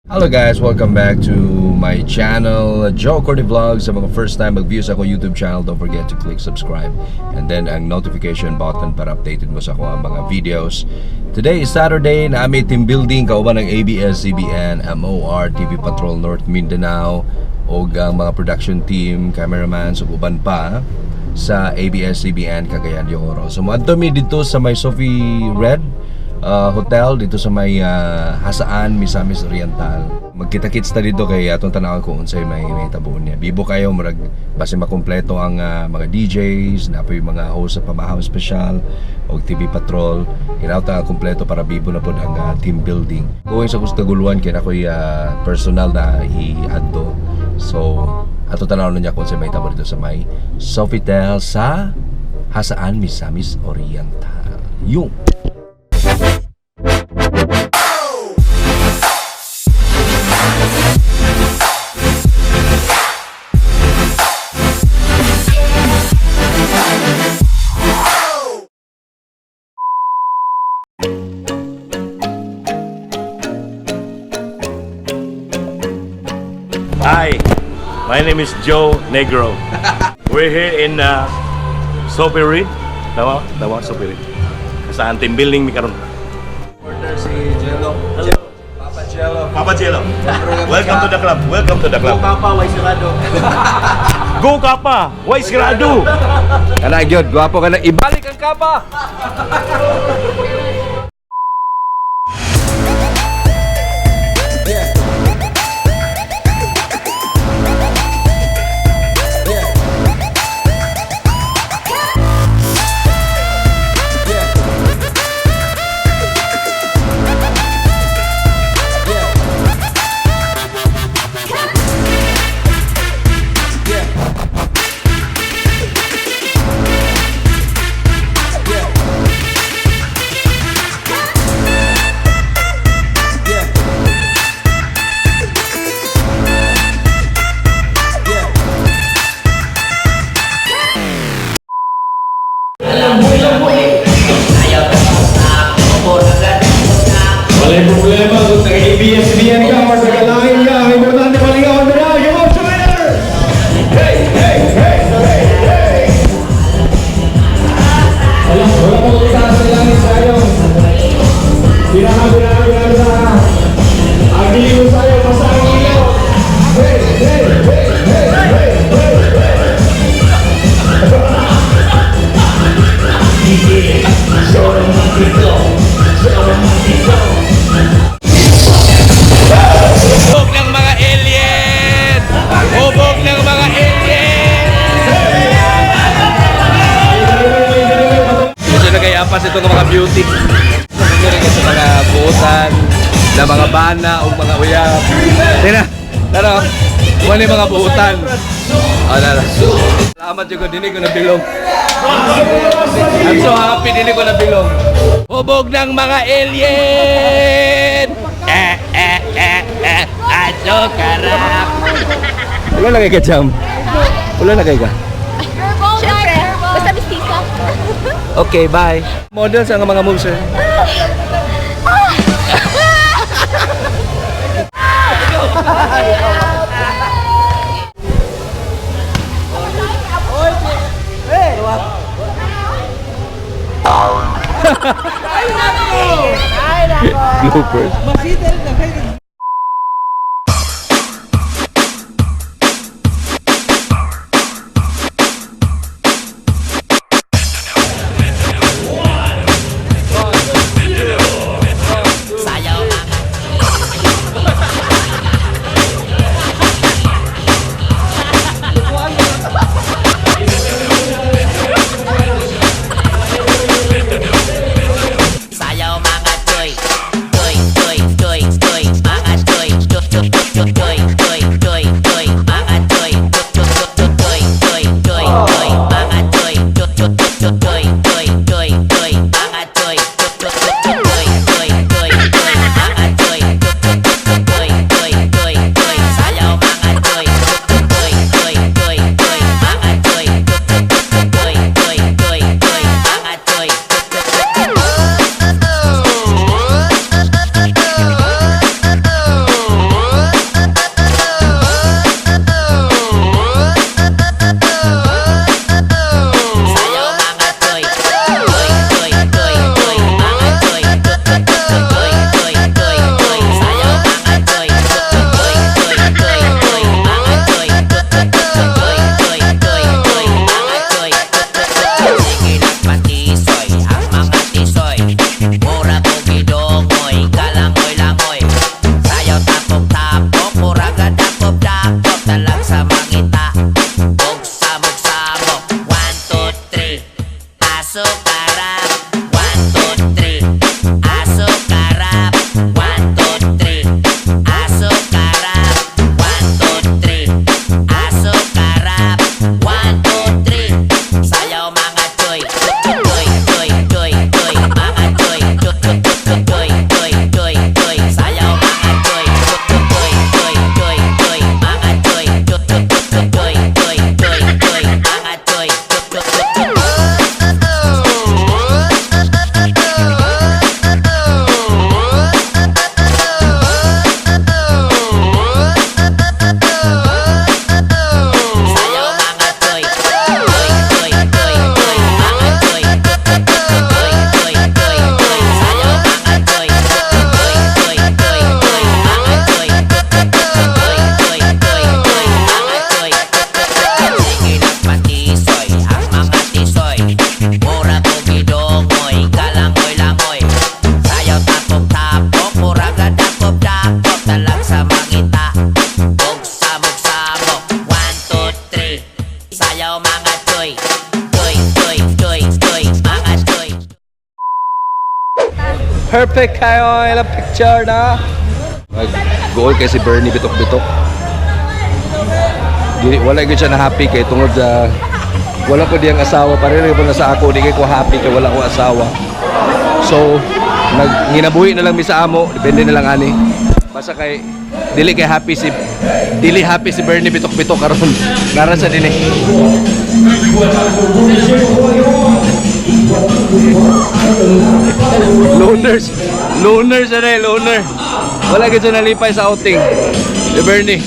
Hello guys, welcome back to my channel, Joe Korny Vlogs. Sa mga first time mag-view sa akong YouTube channel, don't forget to click subscribe and then ang notification button para updated mo sa akong mga videos. Today is Saturday, na may team building kauban ng ABS-CBN, MOR TV Patrol North Mindanao o ang mga production team, cameraman, ug uban pa sa ABS-CBN Cagayan De Oro. So moadto mi dito sa may SOPHIE Red hotel dito sa may JASAAN, MISAMIS Oriental. Magkita-kits ta dito kay atong tanawan kung unsay may tabuon niya. Bibo kayo murag base makumpleto ang mga DJs, napoy mga host sa pamaham special o TV Patrol. Inauta kumpleto para bibo na pod ang team building. Going sa Gustaguluan kay nakoy personal na i-adto. So ato tanawon niya kung unsay may tabo dito sa may Sofitel sa JASAAN, MISAMIS Oriental. Yung Hi, my name is Joe Negro. We're here in SOPHIE Red. Tama, SOPHIE Red. Sa team building mi karon. order si Jello. Hello. Papa Jello. Welcome to the club. Welcome to the club. Go Kapa, why sigurado? Go Kapa. Why sigurado? Kana gyud, gwapo ka na. Ibalik ang kapa. Walang problema kung nag-ABS-CBN ka or nag-alahin ka. Ang importante paligawan mo na. Come on, China! Hey, hey, hey, hey, hey! Wala po isa sa langit sa'yo. Binaka. Agili mo sa'yo, pasang ilaw. Hey, hey, hey, hey, hey, hey, hey! Romantico. Hubog ng mga alien! Hubog ng mga alien! Gusto na kaya pas itong mga beauty. Gusto na sa mga buutan, na mga bana o mga uyab. Tina, tara, wala yung mga buutan. Salamat yung dinig ko na bilong. I'm so happy dinig ko na bilong. Hubog ng mga alien! Asukarap! Wala na kayo ka, Jam? Wala na kayo ka? Siyempre, basta mistisa. Okay, bye. Model sa mga moves, eh. Bloopers. Sayaw mga choy, choy, choy, choy. Asukarap, 1, 2, 3. Asukarap, 1, 2, 3. Sayaw mga choy, choy, choy, choy, choy. Mga choy, choy, choy, choy, choy, choy, choy. Sayaw mga choy, choy, choy, choy, choy. Mga choy, choy, choy, choy, choy, choy, choy. Mga choy, choy, choy, choy. Sayaw mga choy, choy, choy, choy, choy. Mga choy, choy, choy, choy, choy, choy. Sayaw mga choy, choy, choy, choy, choy. Mga choy, choy, choy, choy, choy. Mga choy, sige nagpatisoy ang mga tisoy. Mura bugidongoy, kalangoy-langoy. Sayaw tapok-tapok, murag ladakop-dakop. Talag sa mangita, og samok-samok. 1, 2, 3. Sayaw mga choy, choy, choy, choy, choy. Mga choy. Perfect kayo ilang picture na. Mag-goal kay si Bernie bitok-bitok. Wala gyud siya na happy kay tungod wala ko diyang asawa pareho po na sa ako di kay ko happy kay wala ko asawa. So ginabuhi na lang mi sa amo, depende na lang ani. Basta kay dili happy si Bernie bitok-bitok karon. Nara sa dinhi. Loners na rin, loner. Wala ka dyan nalipay sa outing. Si Bernie.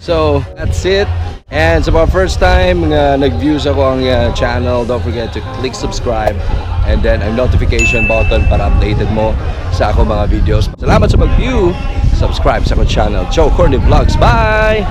So, that's it. And sa mga first time nag-views ako ang channel, don't forget to click subscribe and then ang notification button para updated mo sa ako mga videos. Salamat sa mag-view. Subscribe sa akong channel, Joe Korny Vlogs. Bye!